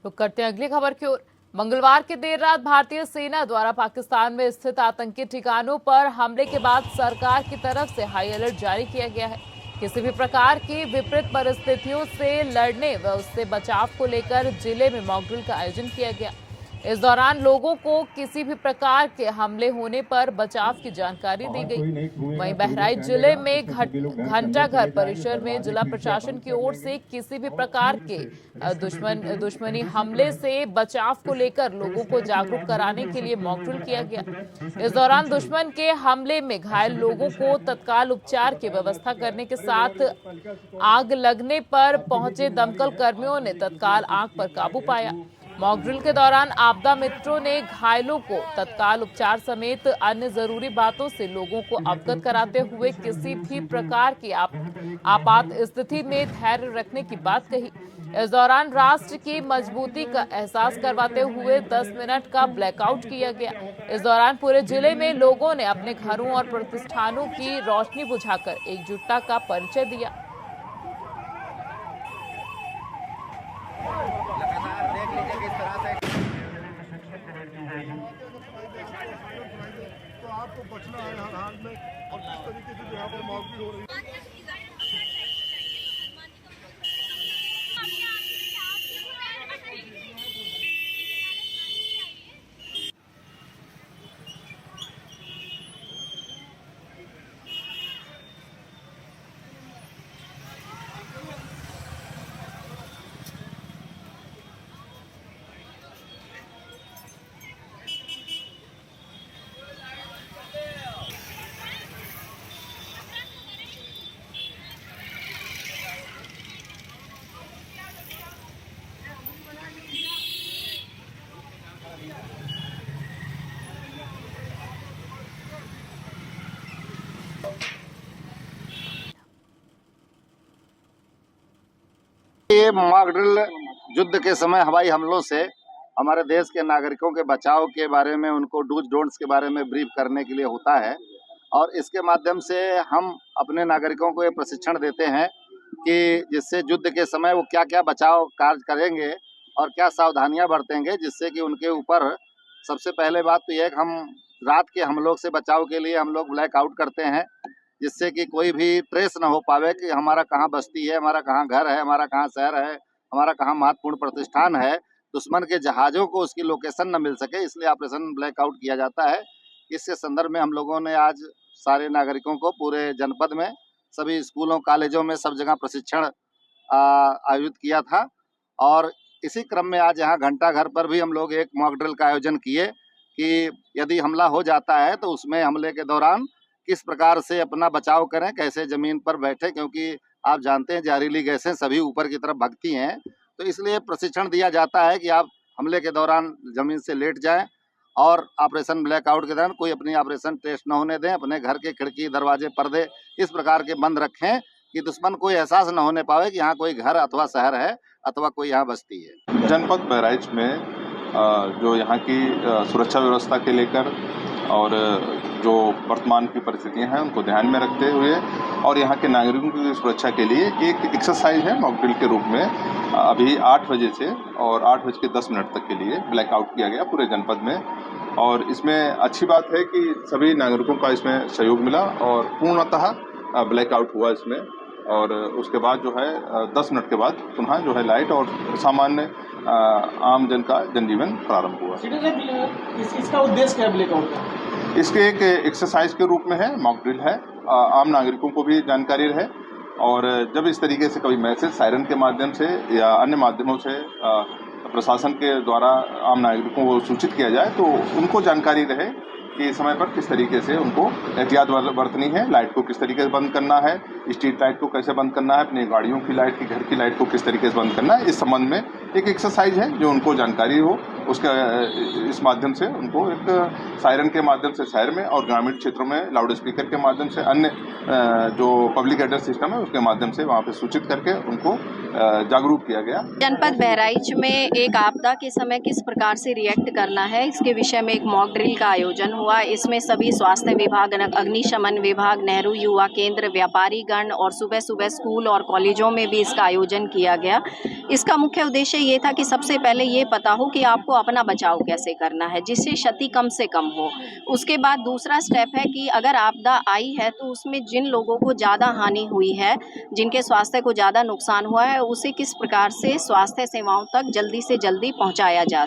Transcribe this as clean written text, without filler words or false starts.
रुक करते हैं अगली खबर की ओर। मंगलवार की देर रात भारतीय सेना द्वारा पाकिस्तान में स्थित आतंकी ठिकानों पर हमले के बाद सरकार की तरफ से हाई अलर्ट जारी किया गया है। किसी भी प्रकार की विपरीत परिस्थितियों से लड़ने व उससे बचाव को लेकर जिले में मॉक ड्रिल का आयोजन किया गया। इस दौरान लोगों को किसी भी प्रकार के हमले होने पर बचाव की जानकारी दी गई। वहीं बहराइच जिले में घंटाघर परिसर में जिला प्रशासन की ओर से किसी भी प्रकार के दुश्मनी हमले से बचाव को लेकर लोगों को जागरूक कराने के लिए मॉक ड्रिल किया गया। इस दौरान दुश्मन के हमले में घायल लोगों को तत्काल उपचार की व्यवस्था करने के साथ आग लगने पर पहुंचे दमकल कर्मियों ने तत्काल आग पर काबू पाया। मॉक ड्रिल के दौरान आपदा मित्रों ने घायलों को तत्काल उपचार समेत अन्य जरूरी बातों से लोगों को अवगत कराते हुए किसी भी प्रकार की आपात स्थिति में धैर्य रखने की बात कही। इस दौरान राष्ट्र की मजबूती का एहसास करवाते हुए 10 मिनट का ब्लैकआउट किया गया। इस दौरान पूरे जिले में लोगों ने अपने घरों और प्रतिष्ठानों की रोशनी बुझाकर एकजुटता का परिचय दिया। तो आपको बचना है हर हाल में और किस तरीके से जो यहाँ पर मॉक ड्रिल हो रही है। ये मॉक ड्रिल युद्ध के समय हवाई हमलों से हमारे देश के नागरिकों के बचाव के बारे में, उनको डूज डोंट्स के बारे में ब्रीफ करने के लिए होता है। और इसके माध्यम से हम अपने नागरिकों को ये प्रशिक्षण देते हैं कि जिससे युद्ध के समय वो क्या क्या बचाव कार्य करेंगे और क्या सावधानियां बरतेंगे, जिससे कि उनके ऊपर सबसे पहले बात तो यह है कि हम रात के हमलों से बचाव के लिए हम लोग ब्लैकआउट करते हैं, जिससे कि कोई भी ट्रेस न हो पावे कि हमारा कहाँ बस्ती है, हमारा कहाँ घर है, हमारा कहाँ शहर है, हमारा कहाँ महत्वपूर्ण प्रतिष्ठान है। दुश्मन के जहाज़ों को उसकी लोकेशन न मिल सके, इसलिए ऑपरेशन ब्लैकआउट किया जाता है। इसके संदर्भ में हम लोगों ने आज सारे नागरिकों को पूरे जनपद में सभी स्कूलों कॉलेजों में सब जगह प्रशिक्षण आयोजित किया था। और इसी क्रम में आज यहाँ घंटाघर पर भी हम लोग एक मॉक ड्रिल का आयोजन किए कि यदि हमला हो जाता है तो उसमें हमले के दौरान किस प्रकार से अपना बचाव करें, कैसे जमीन पर बैठे, क्योंकि आप जानते हैं जहरीली गैसें सभी ऊपर की तरफ भगती हैं। तो इसलिए प्रशिक्षण दिया जाता है कि आप हमले के दौरान जमीन से लेट जाएं और ऑपरेशन ब्लैकआउट के दौरान कोई अपनी ऑपरेशन टेस्ट न होने दें, अपने घर के खिड़की दरवाजे पर्दे इस प्रकार के बंद रखें कि दुश्मन को एहसास न होने पावे कि यहाँ कोई घर अथवा शहर है अथवा कोई यहाँ बस्ती है। जनपद बहराइच में जो यहाँ की सुरक्षा व्यवस्था के लेकर और जो वर्तमान की परिस्थितियां हैं उनको ध्यान में रखते हुए और यहाँ के नागरिकों की सुरक्षा के लिए एक एक्सरसाइज है मॉक ड्रिल के रूप में अभी 8 बजे से और 8:10 तक के लिए ब्लैकआउट किया गया पूरे जनपद में। और इसमें अच्छी बात है कि सभी नागरिकों का इसमें सहयोग मिला और पूर्णतः ब्लैकआउट हुआ इसमें। और उसके बाद जो है 10 मिनट के बाद पुनः जो है लाइट और सामान्य आम जन का जनजीवन प्रारंभ हुआ। इसका उद्देश्य क्या है ब्लैकआउट का? इसके एक एक्सरसाइज के रूप में है, मॉक ड्रिल है, आम नागरिकों को भी जानकारी रहे और जब इस तरीके से कभी मैसेज सायरन के माध्यम से या अन्य माध्यमों से प्रशासन के द्वारा आम नागरिकों को सूचित किया जाए तो उनको जानकारी रहे कि समय पर किस तरीके से उनको एहतियात बरतनी है, लाइट को किस तरीके से बंद करना है, स्ट्रीट लाइट को कैसे बंद करना है, अपनी गाड़ियों की लाइट की घर की लाइट को किस तरीके से बंद करना है। इस संबंध में एक एक्सरसाइज है जो उनको जानकारी हो उसका इस माध्यम से उनको एक सायरन के माध्यम से शहर में और ग्रामीण क्षेत्रों में लाउड स्पीकर के माध्यम से अन्य जो पब्लिक एड्रेस सिस्टम है उसके माध्यम से वहाँ पे सूचित करके उनको जागरूक किया गया। जनपद बहराइच में एक आपदा के समय किस प्रकार से रिएक्ट करना है, इसके विषय में एक मॉक ड्रिल का आयोजन हुआ। इसमें सभी स्वास्थ्य विभाग, अग्निशमन विभाग, नेहरू युवा केंद्र, व्यापारी गण और सुबह सुबह स्कूल और कॉलेजों में भी इसका आयोजन किया गया। इसका मुख्य उद्देश्य ये था कि सबसे पहले ये पता हो कि आपको अपना बचाव कैसे करना है, जिससे क्षति कम से कम हो। उसके बाद दूसरा स्टेप है कि अगर आपदा आई है तो उसमें जिन लोगों को ज़्यादा हानि हुई है, जिनके स्वास्थ्य को ज़्यादा नुकसान हुआ है, उसे किस प्रकार से स्वास्थ्य सेवाओं तक जल्दी से जल्दी पहुंचाया जा